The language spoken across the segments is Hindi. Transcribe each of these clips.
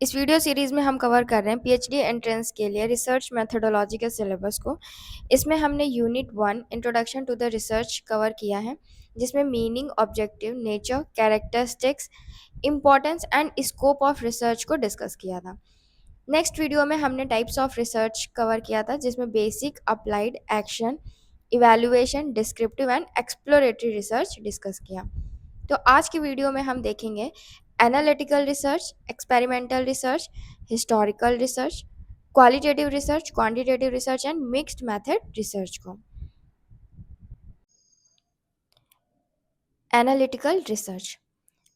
इस वीडियो सीरीज़ में हम कवर कर रहे हैं पीएचडी एंट्रेंस के लिए रिसर्च मेथोडोलॉजी के सिलेबस को। इसमें हमने unit 1 introduction to the research cover किया है, जिसमें meaning, objective, nature, characteristics, importance and scope of research को डिस्कस किया था। नेक्स्ट वीडियो में हमने टाइप्स ऑफ रिसर्च कवर किया था, जिसमें basic, applied, action, evaluation, descriptive and exploratory research discuss किया। तो आज की वीडियो में हम देखेंगे analytical research, experimental research, historical research, qualitative research, quantitative research and mixed method research को। Analytical research.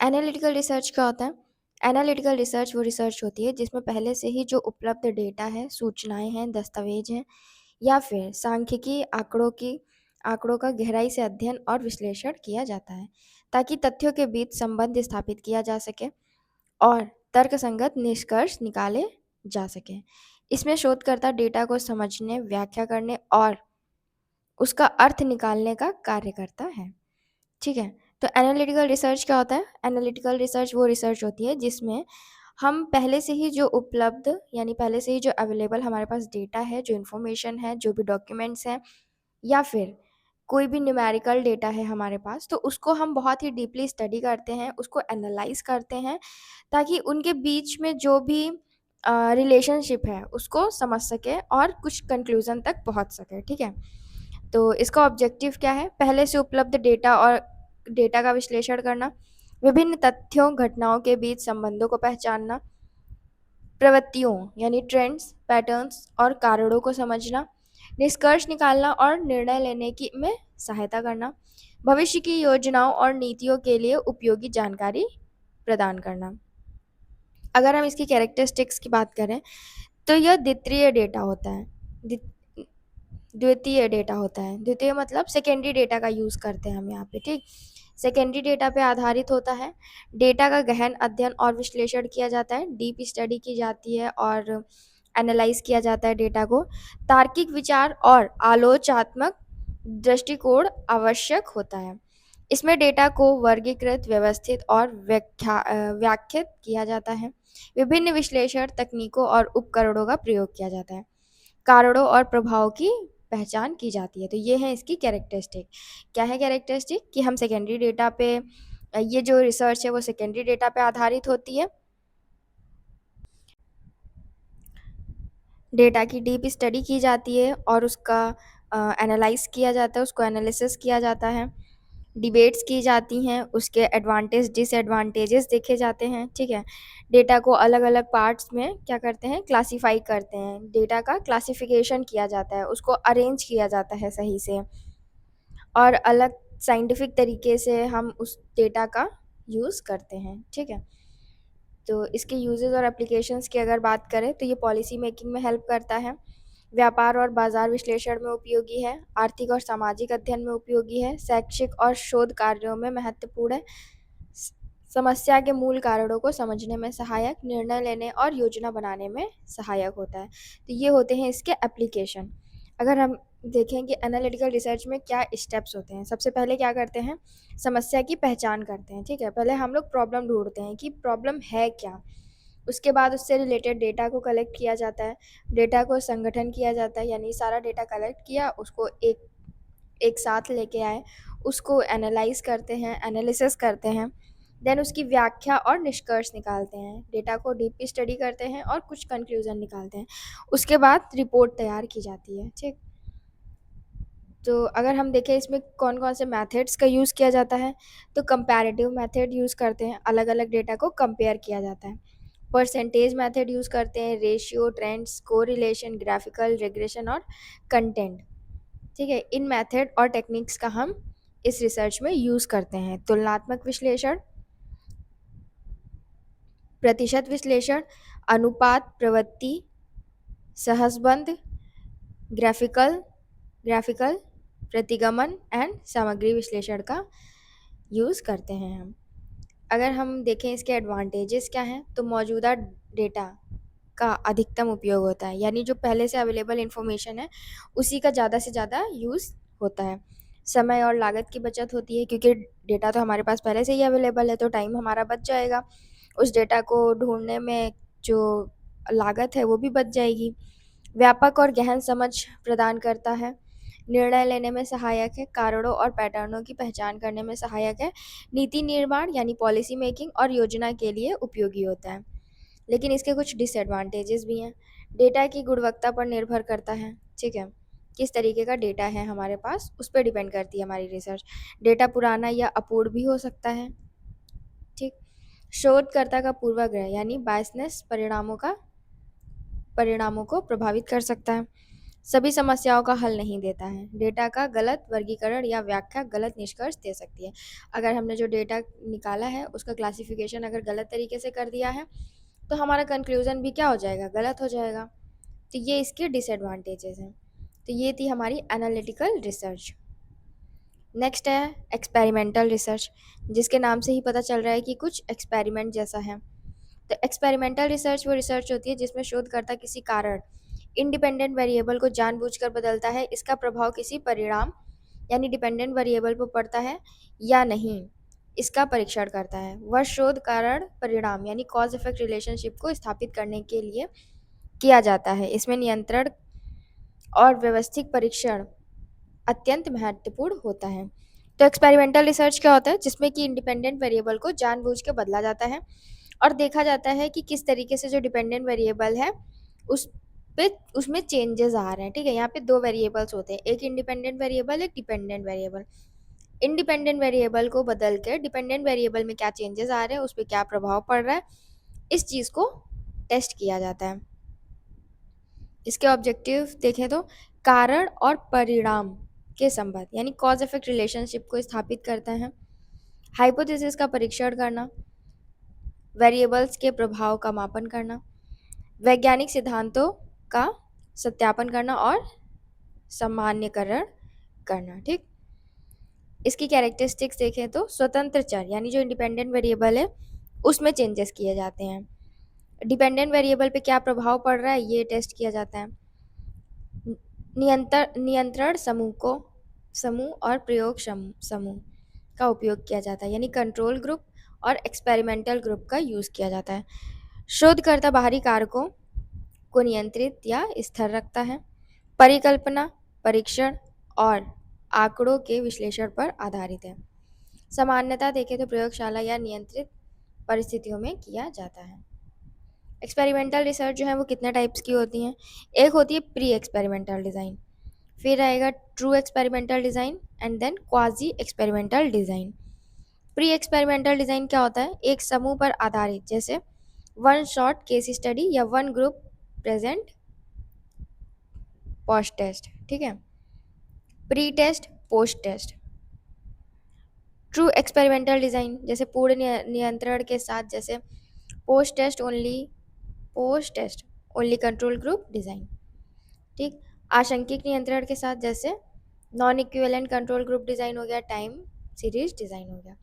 एनालिटिकल रिसर्च क्या होता है? एनालिटिकल रिसर्च वो रिसर्च होती है जिसमें पहले से ही जो उपलब्ध डेटा है, सूचनाएं हैं, दस्तावेज हैं या फिर सांख्यिकी आंकड़ों का गहराई से अध्ययन और विश्लेषण किया जाता है, ताकि तथ्यों के बीच संबंध स्थापित किया जा सके और तर्कसंगत निष्कर्ष निकाले जा सके। इसमें शोधकर्ता डेटा को समझने, व्याख्या करने और उसका अर्थ निकालने का कार्य करता है। ठीक है, तो एनालिटिकल रिसर्च क्या होता है? एनालिटिकल रिसर्च वो रिसर्च होती है जिसमें हम पहले से ही जो उपलब्ध यानी पहले से ही जो अवेलेबल हमारे पास डेटा है, जो इन्फॉर्मेशन है, जो भी डॉक्यूमेंट्स हैं या फिर कोई भी न्यूमेरिकल डेटा है हमारे पास, तो उसको हम बहुत ही डीपली स्टडी करते हैं, उसको एनालाइज करते हैं, ताकि उनके बीच में जो भी रिलेशनशिप है उसको समझ सके और कुछ कंक्लूजन तक पहुंच सके। ठीक है, तो इसका ऑब्जेक्टिव क्या है? पहले से उपलब्ध डेटा और डेटा का विश्लेषण करना, विभिन्न तथ्यों, घटनाओं के बीच संबंधों को पहचानना, प्रवृत्तियों यानी ट्रेंड्स, पैटर्न्स और कारणों को समझना, निष्कर्ष निकालना और निर्णय लेने की में सहायता करना, भविष्य की योजनाओं और नीतियों के लिए उपयोगी जानकारी प्रदान करना। अगर हम इसकी कैरेक्टरिस्टिक्स की बात करें तो यह द्वितीय डेटा होता है। द्वितीय डेटा होता है, द्वितीय मतलब सेकेंडरी डेटा का यूज़ करते हैं हम यहाँ पे। ठीक, सेकेंडरी डेटा पे आधारित होता है। डेटा का गहन अध्ययन और विश्लेषण किया जाता है, डीप स्टडी की जाती है और एनालाइज किया जाता है डेटा को। तार्किक विचार और आलोचनात्मक दृष्टिकोण आवश्यक होता है। इसमें डेटा को वर्गीकृत, व्यवस्थित और व्याख्यात किया जाता है। विभिन्न विश्लेषण तकनीकों और उपकरणों का प्रयोग किया जाता है। कारणों और प्रभाव की पहचान की जाती है। तो ये है इसकी कैरेक्टरिस्टिक। क्या है कैरेक्टरिस्टिक? कि हम सेकेंडरी डेटा पे ये जो रिसर्च है वो सेकेंडरी डेटा पे आधारित होती है। डेटा की डीप स्टडी की जाती है और उसका एनालाइज किया जाता है, उसको एनालिसिस किया जाता है, डिबेट्स की जाती हैं, उसके एडवांटेज डिसएडवांटेजेस देखे जाते हैं। ठीक है, डेटा को अलग अलग पार्ट्स में क्या करते हैं? क्लासीफाई करते हैं, डेटा का क्लासिफिकेशन किया जाता है, उसको अरेंज किया जाता है सही से और अलग साइंटिफिक तरीके से हम उस डेटा का यूज़ करते हैं। ठीक है, तो इसके यूजेस और एप्लीकेशंस की अगर बात करें तो ये पॉलिसी मेकिंग में हेल्प करता है, व्यापार और बाजार विश्लेषण में उपयोगी है, आर्थिक और सामाजिक अध्ययन में उपयोगी है, शैक्षिक और शोध कार्यों में महत्वपूर्ण है, समस्या के मूल कारणों को समझने में सहायक, निर्णय लेने और योजना बनाने में सहायक होता है। तो ये होते हैं इसके एप्लीकेशन। अगर हम देखें कि एनालिटिकल रिसर्च में क्या स्टेप्स होते हैं, सबसे पहले क्या करते हैं? समस्या की पहचान करते हैं। ठीक है, पहले हम लोग प्रॉब्लम ढूंढते हैं कि प्रॉब्लम है क्या। उसके बाद उससे रिलेटेड डेटा को कलेक्ट किया जाता है, डेटा को संगठन किया जाता है, यानी सारा डेटा कलेक्ट किया, उसको एक एक साथ लेके आए, उसको एनालाइज करते हैं, एनालिसिस करते हैं, देन उसकी व्याख्या और निष्कर्ष निकालते हैं, डेटा को डीप स्टडी करते हैं और कुछ कंक्लूजन निकालते हैं। उसके बाद रिपोर्ट तैयार की जाती है। ठीक, तो अगर हम देखें इसमें कौन कौन से मेथड्स का यूज़ किया जाता है, तो कंपैरेटिव मेथड यूज़ करते हैं, अलग अलग डेटा को कंपेयर किया जाता है। परसेंटेज मेथड यूज़ करते हैं, ratio, trends, correlation, graphical regression और कंटेंट। ठीक है, इन मेथड और टेक्निक्स का हम इस रिसर्च में यूज़ करते हैं। तुलनात्मक विश्लेषण, प्रतिशत विश्लेषण, अनुपात, प्रवृत्ति, सहसंबंध, ग्राफिकल ग्राफिकल प्रतिगमन एंड सामग्री विश्लेषण का यूज़ करते हैं हम। अगर हम देखें इसके एडवांटेजेस क्या हैं, तो मौजूदा डेटा का अधिकतम उपयोग होता है, यानी जो पहले से अवेलेबल इन्फॉर्मेशन है उसी का ज़्यादा से ज़्यादा यूज़ होता है। समय और लागत की बचत होती है, क्योंकि डेटा तो हमारे पास पहले से ही अवेलेबल है, तो टाइम हमारा बच जाएगा उस डेटा को ढूंढने में, जो लागत है वो भी बच जाएगी। व्यापक और गहन समझ प्रदान करता है। निर्णय लेने में सहायक है। कारणों और पैटर्नों की पहचान करने में सहायक है। नीति निर्माण यानी पॉलिसी मेकिंग और योजना के लिए उपयोगी होता है। लेकिन इसके कुछ डिसएडवांटेजेस भी हैं। डेटा की गुणवत्ता पर निर्भर करता है, ठीक है, किस तरीके का डेटा है हमारे पास उस पर डिपेंड करती है हमारी रिसर्च। डेटा पुराना या अपूर्ण भी हो सकता है, ठीक। शोधकर्ता का पूर्वाग्रह यानी बायसनेस परिणामों को प्रभावित कर सकता है। सभी समस्याओं का हल नहीं देता है। डेटा का गलत वर्गीकरण या व्याख्या गलत निष्कर्ष दे सकती है। अगर हमने जो डेटा निकाला है उसका क्लासिफिकेशन अगर गलत तरीके से कर दिया है तो हमारा कंक्लूजन भी क्या हो जाएगा, गलत हो जाएगा। तो ये इसके डिसएडवांटेजेस हैं। तो ये थी हमारी एनालिटिकल रिसर्च। नेक्स्ट है एक्सपेरिमेंटल रिसर्च, जिसके नाम से ही पता चल रहा है कि कुछ एक्सपेरिमेंट जैसा है। तो एक्सपेरिमेंटल रिसर्च वो रिसर्च होती है जिसमें शोधकर्ता किसी कारण इंडिपेंडेंट वेरिएबल को जानबूझकर बदलता है। इसका प्रभाव किसी परिणाम यानी डिपेंडेंट वेरिएबल पर पड़ता है या नहीं, इसका परीक्षण करता है। वह शोध कारण परिणाम यानी कॉज इफेक्ट रिलेशनशिप को स्थापित करने के लिए किया जाता है। इसमें नियंत्रण और व्यवस्थित परीक्षण अत्यंत महत्वपूर्ण होता है। तो एक्सपेरिमेंटल रिसर्च क्या होता है, जिसमें कि इंडिपेंडेंट वेरिएबल को जानबूझ के बदला जाता है और देखा जाता है कि किस तरीके से जो डिपेंडेंट वेरिएबल है उस पे उसमें चेंजेस आ रहे हैं, ठीक है। यहाँ पे दो वेरिएबल्स होते हैं, एक इंडिपेंडेंट वेरिएबल, एक डिपेंडेंट वेरिएबल। इंडिपेंडेंट वेरिएबल को बदल के डिपेंडेंट वेरिएबल में क्या चेंजेस आ रहे हैं, उस पर क्या प्रभाव पड़ रहा है, इस चीज़ को टेस्ट किया जाता है। इसके ऑब्जेक्टिव देखें तो कारण और परिणाम के संबंध यानी कॉज इफेक्ट रिलेशनशिप को स्थापित करता है। हाइपोथेसिस का परीक्षण करना, वेरिएबल्स के प्रभाव का मापन करना, वैज्ञानिक सिद्धांतों का सत्यापन करना और सामान्यकरण करना, ठीक। इसकी कैरेक्टरिस्टिक्स देखें तो स्वतंत्र चर यानी जो इंडिपेंडेंट वेरिएबल है उसमें चेंजेस किए जाते हैं। डिपेंडेंट वेरिएबल पे क्या प्रभाव पड़ रहा है ये टेस्ट किया जाता है। नियंत्रण समूह और प्रयोग समूह का उपयोग किया जाता है यानी कंट्रोल ग्रुप और एक्सपेरिमेंटल ग्रुप का यूज़ किया जाता है। शोधकर्ता बाहरी कारकों को नियंत्रित या स्थिर रखता है। परिकल्पना, परीक्षण और आंकड़ों के विश्लेषण पर आधारित है। सामान्यता देखें तो प्रयोगशाला या नियंत्रित परिस्थितियों में किया जाता है। एक्सपेरिमेंटल रिसर्च जो है वो कितने टाइप्स की होती हैं। एक होती है प्री एक्सपेरिमेंटल डिज़ाइन, फिर आएगा true experimental design and then quasi experimental design. Pre experimental design क्या होता है, एक समूह पर आधारित, जैसे वन शॉट केस स्टडी या one group present post test, ठीक है। Pre test, post test. True experimental design जैसे पूर्ण नियंत्रण के साथ, जैसे post test only control group design, ठीक। आशंकित नियंत्रण के साथ, जैसे non equivalent control group design हो गया, टाइम सीरीज डिज़ाइन हो गया।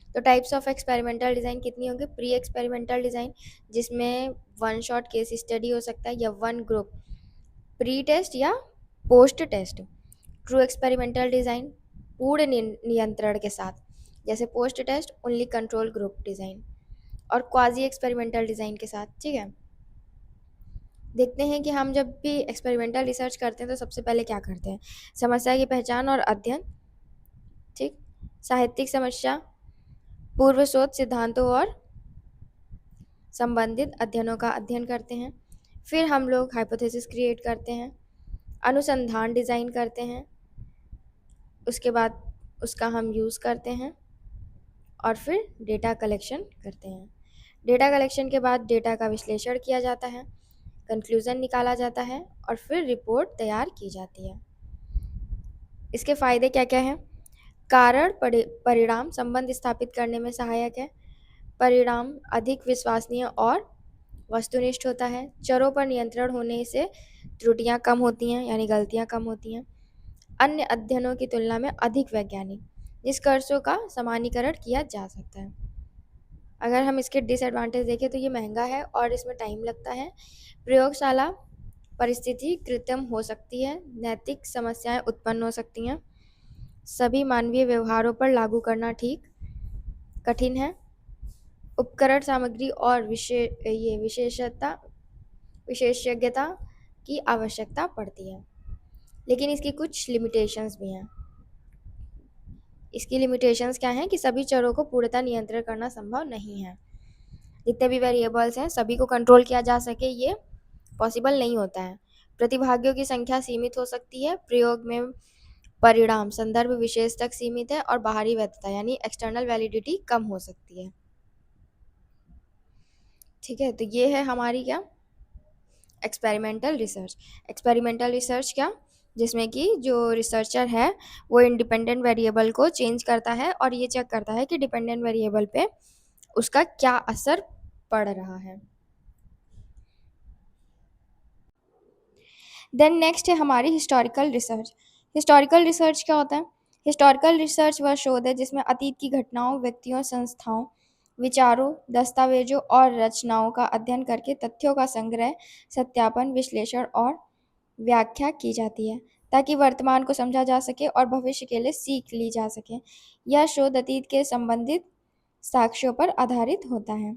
तो टाइप्स ऑफ एक्सपेरिमेंटल डिज़ाइन कितनी होंगी। प्री एक्सपेरिमेंटल डिज़ाइन जिसमें वन शॉट केस स्टडी हो सकता है या वन ग्रुप प्री टेस्ट या post test. True experimental design पूर्ण नियंत्रण के साथ, जैसे post test only control group design. और क्वाजी एक्सपेरिमेंटल डिज़ाइन के साथ, ठीक है। देखते हैं कि हम जब भी एक्सपेरिमेंटल रिसर्च करते हैं तो सबसे पहले क्या करते हैं, समस्या की पहचान और अध्ययन, ठीक। साहित्यिक समस्या, पूर्व शोध सिद्धांतों और संबंधित अध्ययनों का अध्ययन करते हैं। फिर हम लोग हाइपोथेसिस क्रिएट करते हैं, अनुसंधान डिज़ाइन करते हैं, उसके बाद उसका हम यूज़ करते हैं और फिर डेटा कलेक्शन करते हैं। डेटा कलेक्शन के बाद डेटा का विश्लेषण किया जाता है, कंक्लूज़न निकाला जाता है और फिर रिपोर्ट तैयार की जाती है। इसके फ़ायदे क्या क्या हैं। कारण परिणाम संबंध स्थापित करने में सहायक है। परिणाम अधिक विश्वसनीय और वस्तुनिष्ठ होता है। चरों पर नियंत्रण होने से त्रुटियां कम होती हैं यानी गलतियां कम होती हैं। अन्य अध्ययनों की तुलना में अधिक वैज्ञानिक निष्कर्षों का सामान्यीकरण किया जा सकता है। अगर हम इसके डिसएडवांटेज देखें तो ये महंगा है और इसमें टाइम लगता है। प्रयोगशाला परिस्थिति कृत्रिम हो सकती है, नैतिक समस्याएं उत्पन्न हो सकती हैं, सभी मानवीय व्यवहारों पर लागू करना ठीक कठिन है, उपकरण सामग्री और विशेषज्ञता की आवश्यकता पड़ती है। लेकिन इसकी कुछ लिमिटेशंस भी हैं। इसकी लिमिटेशंस क्या हैं कि सभी चरों को पूर्णतः नियंत्रण करना संभव नहीं है। जितने भी वेरिएबल्स हैं सभी को कंट्रोल किया जा सके ये पॉसिबल नहीं होता है। प्रतिभागियों की संख्या सीमित हो सकती है। प्रयोग में परिणाम संदर्भ विशेष तक सीमित है और बाहरी वैधता यानी एक्सटर्नल वैलिडिटी कम हो सकती है। ठीक है, तो ये है हमारी क्या एक्सपेरिमेंटल रिसर्च। एक्सपेरिमेंटल रिसर्च क्या, जिसमें कि जो रिसर्चर है वो इंडिपेंडेंट वेरिएबल को चेंज करता है और ये चेक करता है कि डिपेंडेंट वेरिएबल पे उसका क्या असर पड़ रहा है। देन नेक्स्ट है हमारी हिस्टोरिकल रिसर्च। हिस्टोरिकल रिसर्च क्या होता है? हिस्टोरिकल रिसर्च वह शोध है जिसमें अतीत की घटनाओं, व्यक्तियों, संस्थाओं, विचारों, दस्तावेजों और रचनाओं का अध्ययन करके तथ्यों का संग्रह, सत्यापन, विश्लेषण और व्याख्या की जाती है ताकि वर्तमान को समझा जा सके और भविष्य के लिए सीख ली जा सके। यह शोध अतीत के संबंधित साक्ष्यों पर आधारित होता है।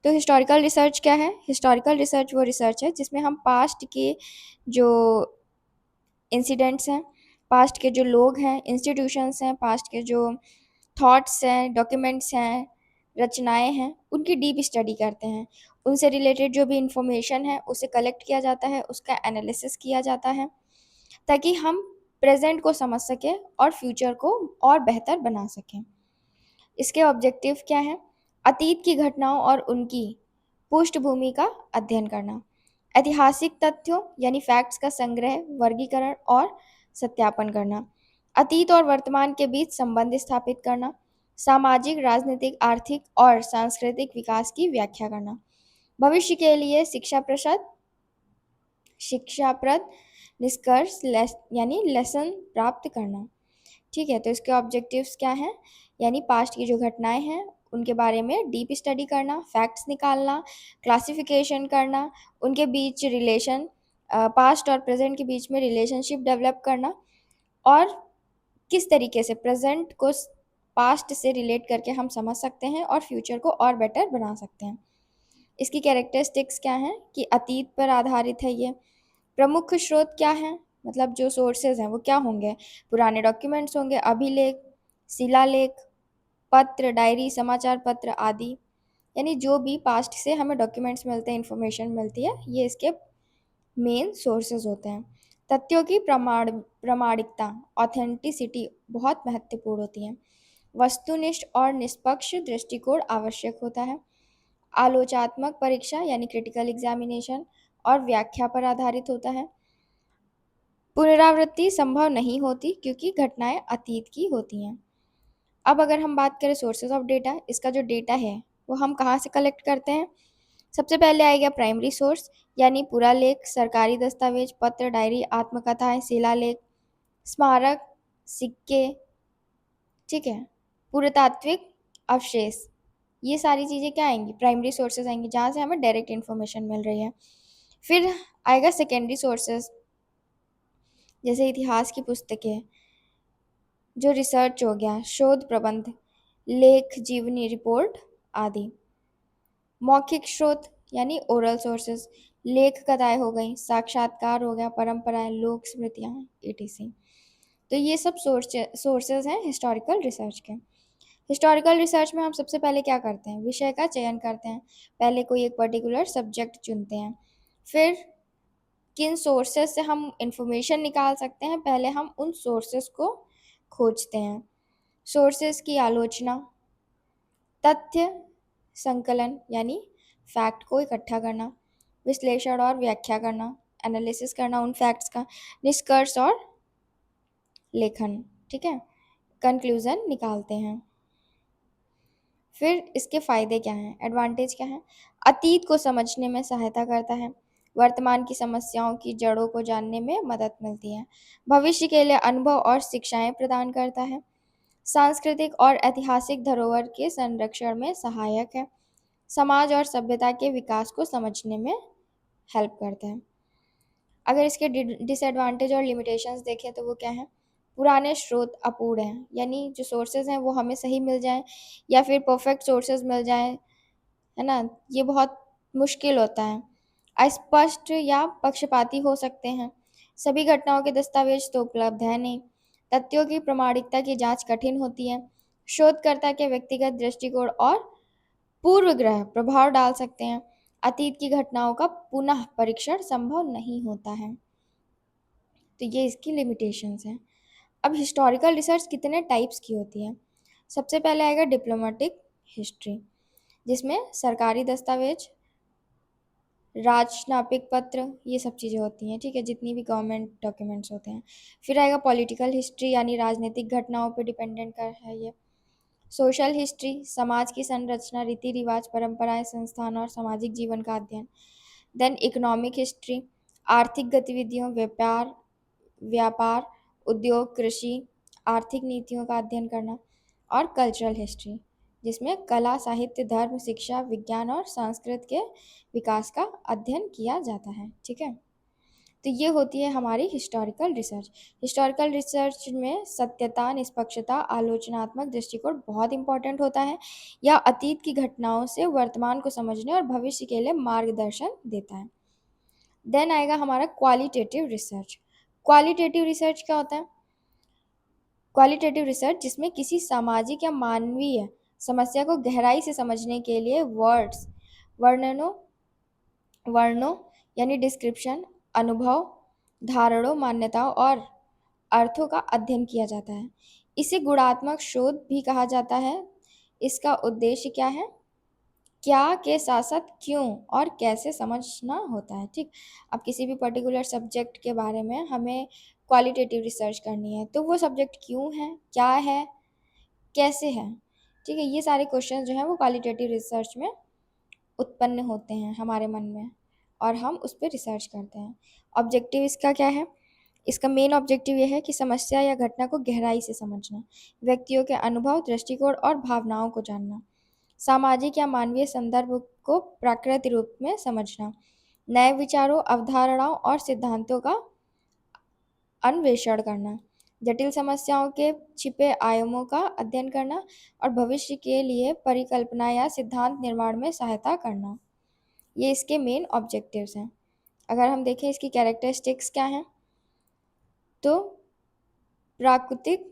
तो हिस्टोरिकल रिसर्च क्या है? हिस्टोरिकल रिसर्च वो रिसर्च है जिसमें हम पास्ट के जो इंसिडेंट्स हैं, पास्ट के जो लोग हैं, इंस्टीट्यूशंस हैं, पास्ट के जो थॉट्स हैं, डॉक्यूमेंट्स हैं, रचनाएं हैं, उनकी डीप स्टडी करते हैं। उनसे रिलेटेड जो भी इंफॉर्मेशन है उसे कलेक्ट किया जाता है, उसका एनालिसिस किया जाता है ताकि हम प्रेजेंट को समझ सकें और फ्यूचर को और बेहतर बना सकें। इसके ऑब्जेक्टिव क्या हैं? अतीत की घटनाओं और उनकी पृष्ठभूमि का अध्ययन करना, ऐतिहासिक तथ्यों यानी फैक्ट्स का संग्रह, वर्गीकरण और सत्यापन करना, अतीत और वर्तमान के बीच संबंध स्थापित करना, सामाजिक, राजनीतिक, आर्थिक और सांस्कृतिक विकास की व्याख्या करना, भविष्य के लिए शिक्षाप्रद निष्कर्ष यानी लेसन प्राप्त करना। ठीक है, तो इसके ऑब्जेक्टिव्स क्या हैं? यानी पास्ट की जो घटनाएं हैं उनके बारे में डीप स्टडी करना, फैक्ट्स निकालना, क्लासिफिकेशन करना, उनके बीच रिलेशन, पास्ट और प्रेजेंट के बीच में रिलेशनशिप डेवलप करना और किस तरीके से प्रेजेंट को पास्ट से रिलेट करके हम समझ सकते हैं और फ्यूचर को और बेटर बना सकते हैं। इसकी कैरेक्टरिस्टिक्स क्या हैं कि अतीत पर आधारित है ये। प्रमुख स्रोत क्या हैं? मतलब जो सोर्सेज हैं वो क्या होंगे? पुराने डॉक्यूमेंट्स होंगे, अभिलेख, शिलालेख, पत्र, डायरी, समाचार पत्र आदि, यानी जो भी पास्ट से हमें डॉक्यूमेंट्स मिलते हैं, इंफॉर्मेशन मिलती है, ये इसके मेन सोर्सेज होते हैं। तथ्यों की प्रामाणिकता, ऑथेंटिसिटी बहुत महत्वपूर्ण होती है। वस्तुनिष्ठ और निष्पक्ष दृष्टिकोण आवश्यक होता है। आलोचनात्मक परीक्षा यानी क्रिटिकल एग्जामिनेशन और व्याख्या पर आधारित होता है। पुनरावृत्ति संभव नहीं होती क्योंकि घटनाएं अतीत की होती हैं। अब अगर हम बात करें सोर्सेज ऑफ डेटा, इसका जो डेटा है वो हम कहाँ से कलेक्ट करते हैं? सबसे पहले आएगा प्राइमरी सोर्स यानी पुरालेख, सरकारी दस्तावेज, पत्र, डायरी, आत्मकथाएं, शिलालेख, स्मारक, सिक्के, ठीक है, पुरातात्विक अवशेष, ये सारी चीज़ें क्या आएंगी? प्राइमरी सोर्सेज आएंगी जहाँ से हमें डायरेक्ट इन्फॉर्मेशन मिल रही है। फिर आएगा सेकेंडरी सोर्सेज, जैसे इतिहास की पुस्तकें, जो रिसर्च हो गया, शोध प्रबंध, लेख, जीवनी रिपोर्ट आदि। मौखिक स्रोत यानी ओरल सोर्सेज, लेख कथाएं हो गई, साक्षात्कार हो गया, परंपराएं, लोक स्मृतियाँ, etc। तो ये सब सोर्सेज हैं हिस्टोरिकल रिसर्च के। हिस्टोरिकल रिसर्च में हम सबसे पहले क्या करते हैं? विषय का चयन करते हैं। पहले कोई एक पर्टिकुलर सब्जेक्ट चुनते हैं। फिर किन सोर्सेज से हम इंफॉर्मेशन निकाल सकते हैं, पहले हम उन सोर्सेज को खोजते हैं। सोर्सेज की आलोचना, तथ्य संकलन यानी फैक्ट को इकट्ठा करना, विश्लेषण और व्याख्या करना, एनालिसिस करना उन फैक्ट्स का, निष्कर्ष और लेखन, ठीक है, कंक्लूजन निकालते हैं। फिर इसके फायदे क्या हैं? एडवांटेज क्या हैं? अतीत को समझने में सहायता करता है, वर्तमान की समस्याओं की जड़ों को जानने में मदद मिलती है, भविष्य के लिए अनुभव और शिक्षाएं प्रदान करता है, सांस्कृतिक और ऐतिहासिक धरोहर के संरक्षण में सहायक है, समाज और सभ्यता के विकास को समझने में हेल्प करता है। अगर इसके डिसएडवांटेज और लिमिटेशंस देखें तो वो क्या है? पुराने स्रोत अपूर्ण हैं, यानी जो सोर्सेज हैं वो हमें सही मिल जाएं या फिर परफेक्ट सोर्सेज मिल जाएं है ना, ये बहुत मुश्किल होता है। अस्पष्ट या पक्षपाती हो सकते हैं। सभी घटनाओं के दस्तावेज तो उपलब्ध है नहीं। तथ्यों की प्रामाणिकता की जांच कठिन होती है। शोधकर्ता के व्यक्तिगत दृष्टिकोण और पूर्वग्रह प्रभाव डाल सकते हैं। अतीत की घटनाओं का पुनः परीक्षण संभव नहीं होता है। तो ये इसकी लिमिटेशंस हैं। अब हिस्टोरिकल रिसर्च कितने टाइप्स की होती है। सबसे पहले आएगा डिप्लोमेटिक हिस्ट्री, जिसमें सरकारी दस्तावेज, राजनापिक पत्र, ये सब चीज़ें होती हैं, ठीक है, जितनी भी गवर्नमेंट डॉक्यूमेंट्स होते हैं। फिर आएगा पॉलिटिकल हिस्ट्री, यानी राजनीतिक घटनाओं पर डिपेंडेंट कर है ये। सोशल हिस्ट्री, समाज की संरचना, रीति रिवाज, परंपराएं, संस्थान और सामाजिक जीवन का अध्ययन। देन इकोनॉमिक हिस्ट्री, आर्थिक गतिविधियों, व्यापार व्यापार उद्योग, कृषि, आर्थिक नीतियों का अध्ययन करना। और कल्चरल हिस्ट्री, जिसमें कला, साहित्य, धर्म, शिक्षा, विज्ञान और संस्कृत के विकास का अध्ययन किया जाता है, ठीक है। तो ये होती है हमारी हिस्टोरिकल रिसर्च। हिस्टोरिकल रिसर्च में सत्यता, निष्पक्षता, आलोचनात्मक दृष्टिकोण बहुत इंपॉर्टेंट होता है। यह अतीत की घटनाओं से वर्तमान को समझने और भविष्य के लिए मार्गदर्शन देता है। देन आएगा हमारा क्वालिटेटिव रिसर्च। क्वालिटेटिव रिसर्च क्या होता है? क्वालिटेटिव रिसर्च, जिसमें किसी सामाजिक या मानवीय समस्या को गहराई से समझने के लिए वर्णनों वर्णों यानी डिस्क्रिप्शन, अनुभव, धारणाओं, मान्यताओं और अर्थों का अध्ययन किया जाता है। इसे गुणात्मक शोध भी कहा जाता है। इसका उद्देश्य क्या है? क्या के साथ साथ क्यों और कैसे समझना होता है, ठीक। अब किसी भी पर्टिकुलर सब्जेक्ट के बारे में हमें क्वालिटेटिव रिसर्च करनी है, तो वो सब्जेक्ट क्यों है, क्या है, कैसे है, ठीक है। ये सारे क्वेश्चन जो हैं वो क्वालिटेटिव रिसर्च में उत्पन्न होते हैं हमारे मन में, और हम उस पर रिसर्च करते हैं। ऑब्जेक्टिव इसका क्या है? इसका मेन ऑब्जेक्टिव यह है कि समस्या या घटना को गहराई से समझना, व्यक्तियों के अनुभव, दृष्टिकोण और भावनाओं को जानना, सामाजिक या मानवीय संदर्भ को प्राकृतिक रूप में समझना, नए विचारों, अवधारणाओं और सिद्धांतों का अन्वेषण करना, जटिल समस्याओं के छिपे आयामों का अध्ययन करना और भविष्य के लिए परिकल्पना या सिद्धांत निर्माण में सहायता करना। ये इसके मेन ऑब्जेक्टिव्स हैं। अगर हम देखें इसकी कैरेक्टरिस्टिक्स क्या हैं, तो प्राकृतिक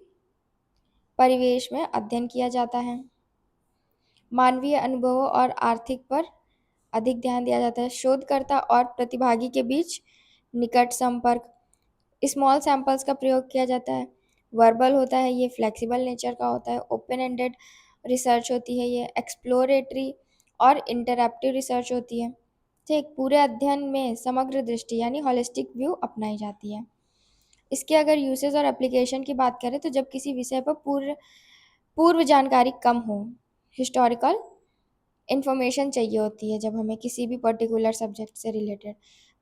परिवेश में अध्ययन किया जाता है, मानवीय अनुभवों और आर्थिक पर अधिक ध्यान दिया जाता है, शोधकर्ता और प्रतिभागी के बीच निकट संपर्क, स्मॉल सैंपल्स का प्रयोग किया जाता है, वर्बल होता है, ये फ्लेक्सिबल नेचर का होता है, ओपन एंडेड रिसर्च होती है, ये एक्सप्लोरेटरी और इंटरैक्टिव रिसर्च होती है, ठीक। पूरे अध्ययन में समग्र दृष्टि यानी होलिस्टिक व्यू अपनाई जाती है। इसके अगर यूसेज और एप्लीकेशन की बात करें, तो जब किसी विषय पर पूर्व जानकारी कम हो, हिस्टोरिकल इन्फॉर्मेशन चाहिए होती है, जब हमें किसी भी पर्टिकुलर सब्जेक्ट से रिलेटेड,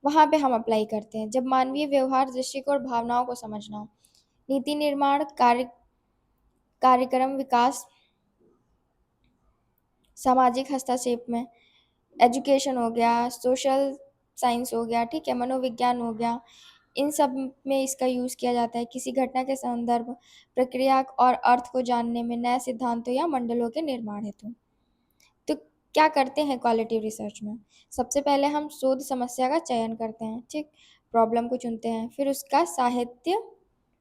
वहाँ पे हम अप्लाई करते हैं। जब मानवीय व्यवहार, दृष्टिकोण, भावनाओं को समझना हो, नीति निर्माण, कार्यक्रम विकास, सामाजिक हस्तक्षेप में, एजुकेशन हो गया, सोशल साइंस हो गया, ठीक है, मनोविज्ञान हो गया, इन सब में इसका यूज़ किया जाता है। किसी घटना के संदर्भ, प्रक्रिया और अर्थ को जानने में, नए सिद्धांतों या मंडलों के निर्माण हेतु। तो क्या करते हैं क्वालिटी रिसर्च में? सबसे पहले हम शोध समस्या का चयन करते हैं, ठीक, प्रॉब्लम को चुनते हैं, फिर उसका साहित्य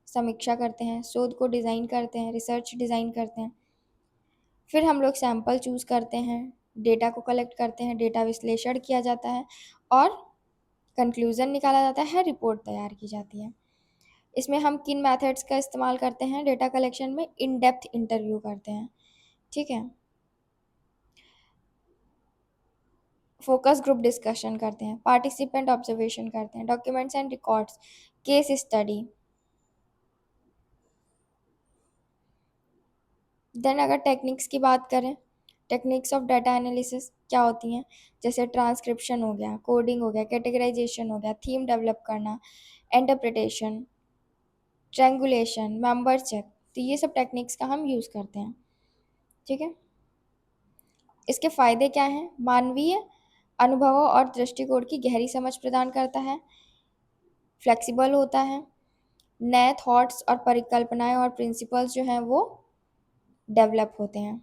समीक्षा करते हैं, शोध को डिज़ाइन करते हैं, रिसर्च डिज़ाइन करते हैं, फिर हम लोग सैंपल चूज़ करते हैं, डेटा को कलेक्ट करते हैं, डेटा विश्लेषण किया जाता है और कंक्लूज़न निकाला जाता है, रिपोर्ट तैयार की जाती है। इसमें हम किन मेथड्स का इस्तेमाल करते हैं डेटा कलेक्शन में? इन डेप्थ इंटरव्यू करते हैं, ठीक है, फोकस ग्रुप डिस्कशन करते हैं, पार्टिसिपेंट ऑब्जर्वेशन करते हैं, documents and records, case study. Then अगर टेक्निक्स की बात करें, टेक्निक्स ऑफ डाटा एनालिसिस क्या होती हैं? जैसे ट्रांसक्रिप्शन हो गया, कोडिंग हो गया, कैटेगराइजेशन हो गया, थीम डेवलप करना, इंटरप्रिटेशन, ट्रैंगुलेशन, मेंबर चेक, तो ये सब टेक्निक्स का हम यूज़ करते हैं, ठीक है। इसके फ़ायदे क्या हैं? मानवीय अनुभवों और दृष्टिकोण की गहरी समझ प्रदान करता है, फ्लेक्सिबल होता है, नए थॉट्स और परिकल्पनाएं और प्रिंसिपल्स जो हैं वो डेवलप होते हैं,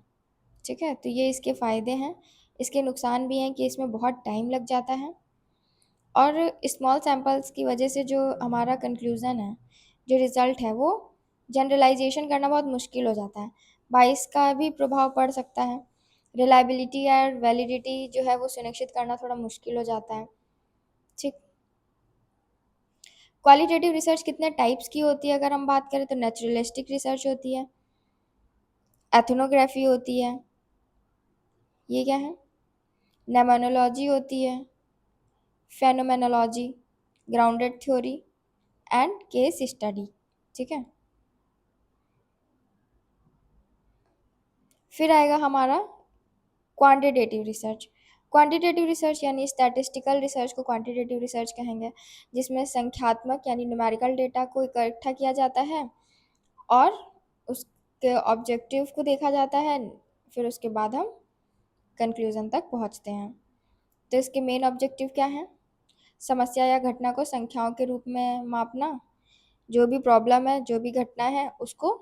ठीक है। तो ये इसके फ़ायदे हैं। इसके नुकसान भी हैं कि इसमें बहुत टाइम लग जाता है, और स्मॉल सैंपल्स की वजह से जो हमारा कंक्लूज़न है, जो रिज़ल्ट है, वो जनरलाइजेशन करना बहुत मुश्किल हो जाता है। बाइस का भी प्रभाव पड़ सकता है। रिलायबिलिटी और वैलिडिटी जो है वो सुनिश्चित करना थोड़ा मुश्किल हो जाता है। ठीक। क्वालिटेटिव रिसर्च कितने टाइप्स की होती है अगर हम बात करें तो नेचुरलिस्टिक रिसर्च होती है, एथनोग्राफी होती है, ये क्या है, नेमोनोलॉजी होती है, phenomenology, grounded theory and case study. ठीक है। फिर आएगा हमारा क्वांटिटेटिव रिसर्च। क्वांटिटेटिव रिसर्च यानी स्टैटिस्टिकल रिसर्च को क्वांटिटेटिव रिसर्च कहेंगे, जिसमें संख्यात्मक यानी न्यूमेरिकल डेटा को इकट्ठा किया जाता है और उसके ऑब्जेक्टिव को देखा जाता है, फिर उसके बाद हम कंक्लूज़न तक पहुंचते हैं। तो इसके मेन ऑब्जेक्टिव क्या हैं? समस्या या घटना को संख्याओं के रूप में मापना, जो भी प्रॉब्लम है, जो भी घटना है, उसको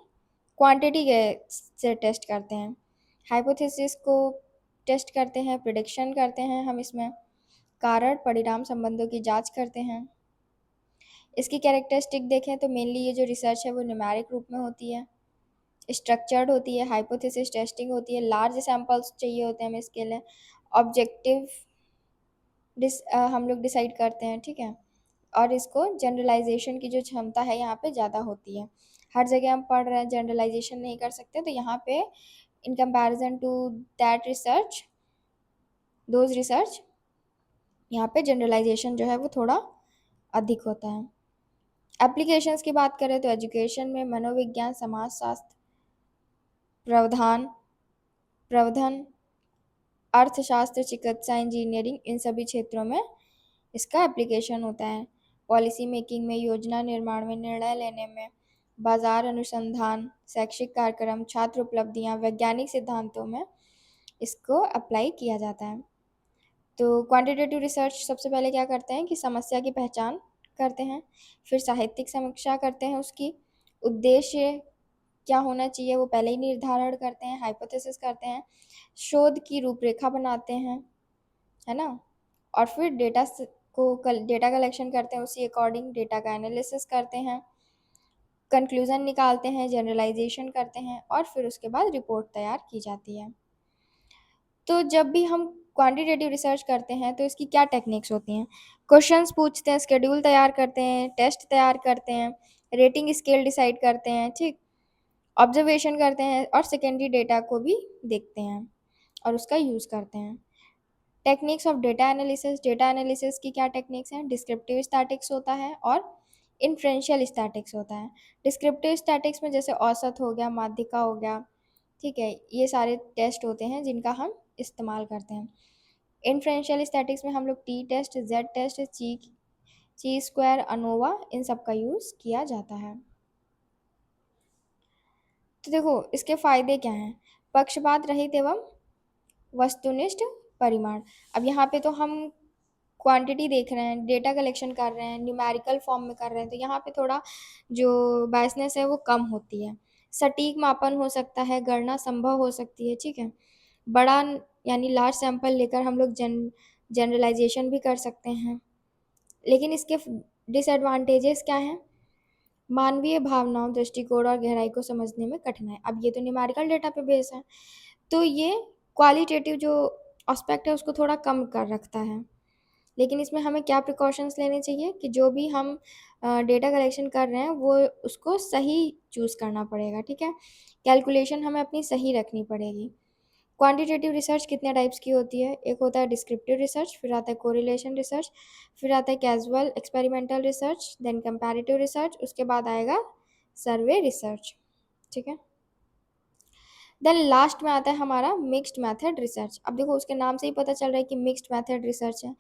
क्वांटिटी के से टेस्ट करते हैं। हाइपोथेसिस को टेस्ट करते हैं, प्रिडिक्शन करते हैं हम इसमें, कारण परिणाम संबंधों की जांच करते हैं। इसकी कैरेक्टरिस्टिक देखें तो मेनली ये जो रिसर्च है वो न्यूमेरिक रूप में होती है, स्ट्रक्चर्ड होती है, हाइपोथेसिस टेस्टिंग होती है, लार्ज सैंपल्स चाहिए होते हैं हमें इसके लिए, ऑब्जेक्टिव हम लोग डिसाइड करते हैं। ठीक है। और इसको जनरलाइजेशन की जो क्षमता है यहाँ पे ज़्यादा होती है। हर जगह हम पढ़ रहे हैं, जनरलाइजेशन नहीं कर सकते, तो यहाँ पे in comparison to that research, those research, यहाँ पे जनरलाइजेशन जो है वो थोड़ा अधिक होता है। एप्लीकेशंस की बात करें तो एजुकेशन में, मनोविज्ञान, समाजशास्त्र, प्रबंधन प्रबंधन अर्थशास्त्र, चिकित्सा, इंजीनियरिंग, इन सभी क्षेत्रों में इसका एप्लीकेशन होता है। पॉलिसी मेकिंग में, योजना निर्माण में, निर्णय लेने में, बाजार अनुसंधान, शैक्षिक कार्यक्रम, छात्र उपलब्धियां, वैज्ञानिक सिद्धांतों में इसको अप्लाई किया जाता है। तो क्वांटिटेटिव रिसर्च सबसे पहले क्या करते हैं कि समस्या की पहचान करते हैं, फिर साहित्यिक समीक्षा करते हैं, उसकी उद्देश्य क्या होना चाहिए वो पहले ही निर्धारण करते हैं, हाइपोथेसिस करते हैं, शोध की रूपरेखा बनाते हैं, है ना, और फिर डेटा कलेक्शन करते हैं, उसी अकॉर्डिंग डेटा का एनालिसिस करते हैं, कंक्लूज़न निकालते हैं, जनरलाइजेशन करते हैं, और फिर उसके बाद रिपोर्ट तैयार की जाती है। तो जब भी हम क्वांटिटेटिव रिसर्च करते हैं तो इसकी क्या टेक्निक्स होती हैं? क्वेश्चंस पूछते हैं, शेड्यूल तैयार करते हैं, टेस्ट तैयार करते हैं, रेटिंग स्केल डिसाइड करते हैं, ठीक, ऑब्जर्वेशन करते हैं, और सेकेंडरी डेटा को भी देखते हैं और उसका यूज़ करते हैं। टेक्निक्स ऑफ डेटा एनालिसिस की क्या टेक्निक्स हैं? डिस्क्रिप्टिव स्टैटिक्स होता है और इन्फ्रेंशियल स्टैटिक्स होता है। डिस्क्रिप्टिव स्टैटिक्स में जैसे औसत हो गया, माध्यिका हो गया, ठीक है, ये सारे टेस्ट होते हैं जिनका हम इस्तेमाल करते हैं। इन्फ्रेंशियल स्टैटिक्स में हम लोग टी टेस्ट, जेड टेस्ट, ची स्क्वायर, अनोवा, इन सब का यूज़ किया जाता है। तो देखो इसके फ़ायदे क्या हैं? पक्षपात रहित एवं वस्तुनिष्ठ परिमाण। अब यहाँ पे तो हम क्वांटिटी देख रहे हैं, डेटा कलेक्शन कर रहे हैं, न्यूमेरिकल फॉर्म में कर रहे हैं, तो यहाँ पे थोड़ा जो बायसनेस है वो कम होती है। सटीक मापन हो सकता है, गणना संभव हो सकती है, ठीक है। बड़ा यानी लार्ज सैंपल लेकर हम लोग जनरलाइजेशन भी कर सकते हैं। लेकिन इसके डिसएडवांटेजेस क्या हैं? मानवीय भावनाओं, दृष्टिकोण और गहराई को समझने में कठिनाई। अब ये तो न्यूमेरिकल डेटा पे बेस है, तो ये क्वालिटेटिव जो एस्पेक्ट है उसको थोड़ा कम कर रखता है। लेकिन इसमें हमें क्या प्रिकॉशंस लेने चाहिए कि जो भी हम डेटा कलेक्शन कर रहे हैं वो उसको सही चूज़ करना पड़ेगा, ठीक है। कैलकुलेशन हमें अपनी सही रखनी पड़ेगी। क्वांटिटेटिव रिसर्च कितने टाइप्स की होती है? एक होता है डिस्क्रिप्टिव रिसर्च, फिर आता है कोरिलेशन रिसर्च, फिर आता है casual experimental research, then comparative research, उसके बाद आएगा सर्वे रिसर्च, ठीक है। देन लास्ट में आता है हमारा मिक्स्ड मेथड रिसर्च। अब देखो उसके नाम से ही पता चल रहा है कि मिक्स्ड मेथड रिसर्च है।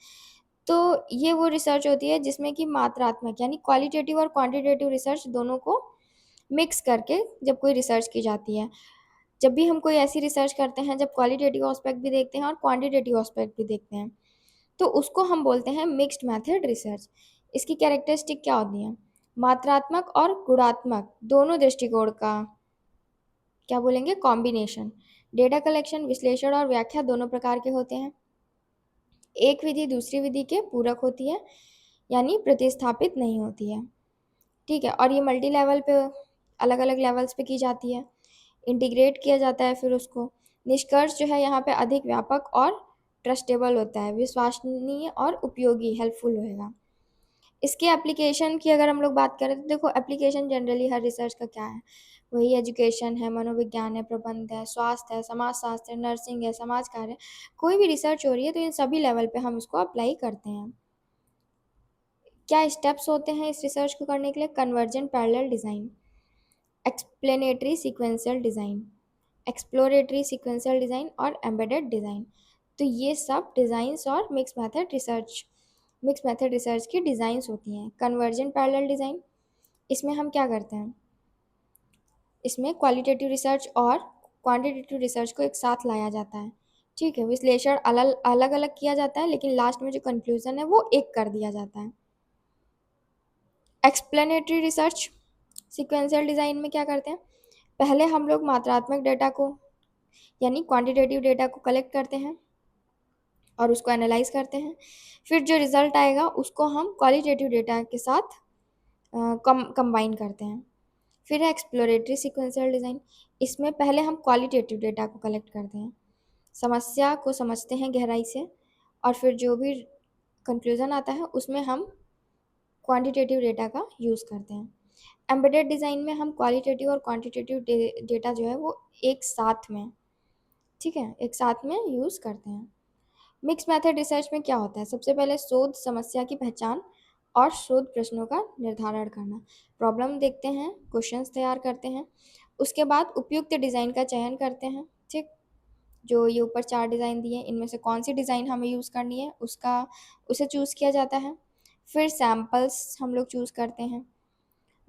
तो ये वो रिसर्च होती है जिसमें कि मात्रात्मक यानी क्वालिटेटिव और क्वांटिटेटिव रिसर्च दोनों को मिक्स करके जब कोई रिसर्च की जाती है। जब भी हम कोई ऐसी रिसर्च करते हैं जब क्वालिटेटिव एस्पेक्ट भी देखते हैं और क्वांटिटेटिव एस्पेक्ट भी देखते हैं, तो उसको हम बोलते हैं मिक्स्ड मेथड रिसर्च। इसकी कैरेक्टरिस्टिक क्या होती हैं? मात्रात्मक और गुणात्मक दोनों दृष्टिकोण का क्या बोलेंगे? कॉम्बिनेशन। डेटा कलेक्शन, विश्लेषण और व्याख्या दोनों प्रकार के होते हैं। एक विधि दूसरी विधि के पूरक होती है, यानी प्रतिस्थापित नहीं होती है। ठीक है, और ये मल्टी लेवल पे, अलग अलग लेवल्स पे की जाती है, इंटीग्रेट किया जाता है फिर उसको। निष्कर्ष जो है यहाँ पे अधिक व्यापक और ट्रस्टेबल होता है, विश्वसनीय और उपयोगी, हेल्पफुल होएगा। इसके एप्लीकेशन की अगर हम लोग बात करें तो देखो, एप्लीकेशन जनरली हर रिसर्च का क्या है, वही एजुकेशन है, मनोविज्ञान है, प्रबंध है, स्वास्थ्य है, समाज शास्त्र है, नर्सिंग है, समाज कार्य है। कोई भी रिसर्च हो रही है तो इन सभी लेवल पे हम इसको अप्लाई करते हैं। क्या स्टेप्स होते हैं इस रिसर्च को करने के लिए? Convergent parallel design, explanatory sequential design, exploratory sequential design और एम्बेडेड डिज़ाइन। तो ये सब डिज़ाइंस और मिक्स मेथड रिसर्च की डिज़ाइंस होती हैं। कन्वर्जेंट पैरेलल डिज़ाइन, इसमें हम क्या करते हैं, इसमें क्वालिटेटिव रिसर्च और क्वांटिटेटिव रिसर्च को एक साथ लाया जाता है। ठीक है, विश्लेषण अलग अलग अलग किया जाता है, लेकिन लास्ट में जो कंक्लूजन है वो एक कर दिया जाता है। एक्सप्लेनेटरी रिसर्च सीक्वेंशियल डिज़ाइन में क्या करते हैं, पहले हम लोग मात्रात्मक डेटा को, यानी क्वांटिटेटिव डेटा को कलेक्ट करते हैं और उसको एनालाइज करते हैं। फिर जो रिजल्ट आएगा उसको हम क्वालिटेटिव डेटा के साथ कंबाइन करते हैं। फिर है एक्सप्लोरेटरी सीक्वेंशियल डिज़ाइन, इसमें पहले हम क्वालिटेटिव डेटा को कलेक्ट करते हैं, समस्या को समझते हैं गहराई से, और फिर जो भी कंक्लूजन आता है उसमें हम क्वांटिटेटिव डेटा का यूज़ करते हैं। एम्बेडेड डिज़ाइन में हम क्वालिटेटिव और क्वांटिटेटिव डेटा जो है वो एक साथ में, ठीक है, एक साथ में यूज़ करते हैं। मिक्स मेथड रिसर्च में क्या होता है, सबसे पहले शोध समस्या की पहचान और शोध प्रश्नों का निर्धारण करना, प्रॉब्लम देखते हैं, क्वेश्चंस तैयार करते हैं, उसके बाद उपयुक्त डिज़ाइन का चयन करते हैं। ठीक, जो ये ऊपर 4 डिज़ाइन दिए इनमें से कौन सी डिज़ाइन हमें यूज़ करनी है उसे चूज़ किया जाता है। फिर सैम्पल्स हम लोग चूज़ करते हैं,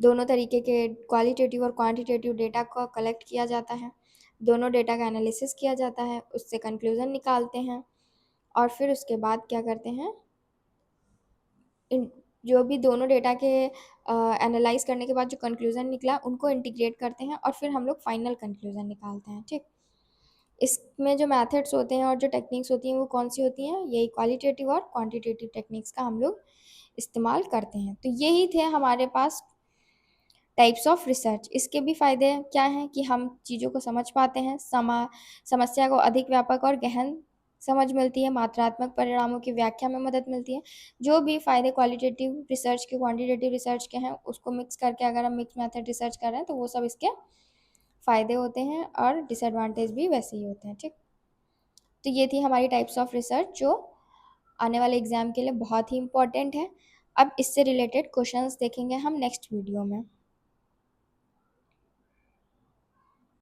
दोनों तरीके के क्वालिटेटिव और क्वांटिटेटिव डेटा को कलेक्ट किया जाता है, दोनों डेटा का एनालिसिस किया जाता है, उससे कंक्लूजन निकालते हैं, और फिर उसके बाद क्या करते हैं, इन जो भी दोनों डेटा के एनालाइज करने के बाद जो कंक्लूजन निकला उनको इंटीग्रेट करते हैं और फिर हम लोग फाइनल कंक्लूजन निकालते हैं। ठीक, इसमें जो मेथड्स होते हैं और जो टेक्निक्स होती हैं वो कौन सी होती हैं, यही क्वालिटेटिव और क्वांटिटेटिव टेक्निक्स का हम लोग इस्तेमाल करते हैं। तो यही थे हमारे पास टाइप्स ऑफ रिसर्च। इसके भी फ़ायदे क्या हैं कि हम चीज़ों को समझ पाते हैं, समस्या को अधिक व्यापक और गहन समझ मिलती है, मात्रात्मक परिणामों की व्याख्या में मदद मिलती है। जो भी फ़ायदे क्वालिटेटिव रिसर्च के, क्वांटिटेटिव रिसर्च के हैं, उसको मिक्स करके अगर हम मिक्स मेथड रिसर्च कर रहे हैं तो वो सब इसके फ़ायदे होते हैं, और डिसएडवांटेज भी वैसे ही होते हैं। ठीक, तो ये थी हमारी टाइप्स ऑफ रिसर्च जो आने वाले एग्ज़ाम के लिए बहुत ही इंपॉर्टेंट है। अब इससे रिलेटेड क्वेश्चंस देखेंगे हम नेक्स्ट वीडियो में।